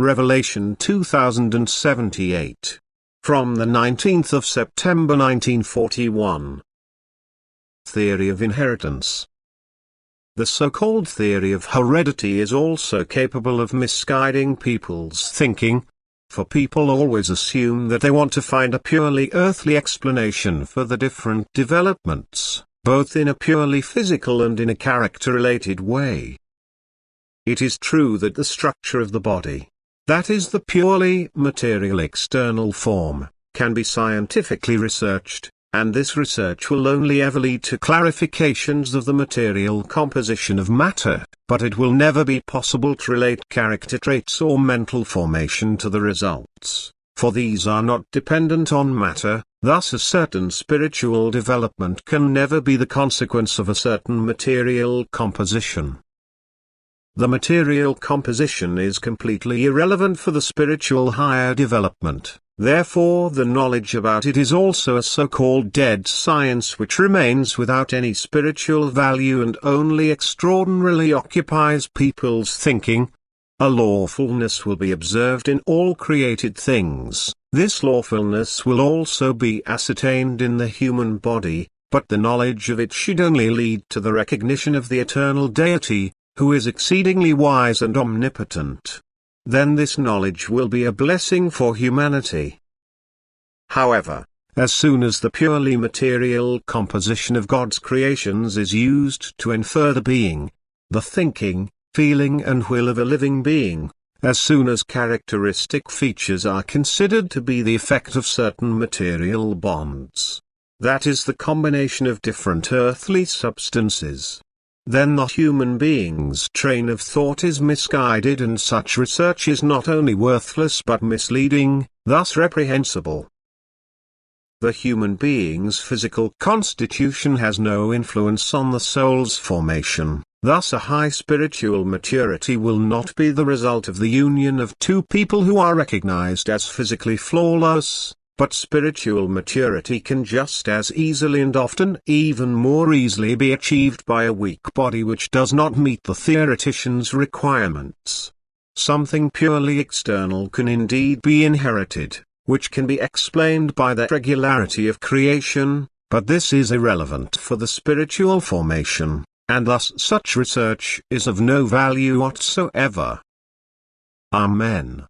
Revelation 2078. From the 19th of September 1941. Theory of inheritance. The so-called theory of heredity is also capable of misguiding people's thinking, for people always assume that they want to find a purely earthly explanation for the different developments, both in a purely physical and in a character-related way. It is true that the structure of the body, that is the purely material external form, can be scientifically researched, and this research will only ever lead to clarifications of the material composition of matter, but it will never be possible to relate character traits or mental formation to the results, for these are not dependent on matter. Thus a certain spiritual development can never be the consequence of a certain material composition. The material composition is completely irrelevant for the spiritual higher development, therefore the knowledge about it is also a so-called dead science which remains without any spiritual value and only extraordinarily occupies people's thinking. A lawfulness will be observed in all created things. This lawfulness will also be ascertained in the human body, but the knowledge of it should only lead to the recognition of the eternal deity, who is exceedingly wise and omnipotent. Then this knowledge will be a blessing for humanity. However, as soon as the purely material composition of God's creations is used to infer the being, the thinking, feeling and will of a living being, as soon as characteristic features are considered to be the effect of certain material bonds, that is the combination of different earthly substances, then the human being's train of thought is misguided and such research is not only worthless but misleading, thus reprehensible. The human being's physical constitution has no influence on the soul's formation, thus a high spiritual maturity will not be the result of the union of two people who are recognized as physically flawless. But spiritual maturity can just as easily and often even more easily be achieved by a weak body which does not meet the theoretician's requirements. Something purely external can indeed be inherited, which can be explained by the regularity of creation, but this is irrelevant for the spiritual formation, and thus such research is of no value whatsoever. Amen.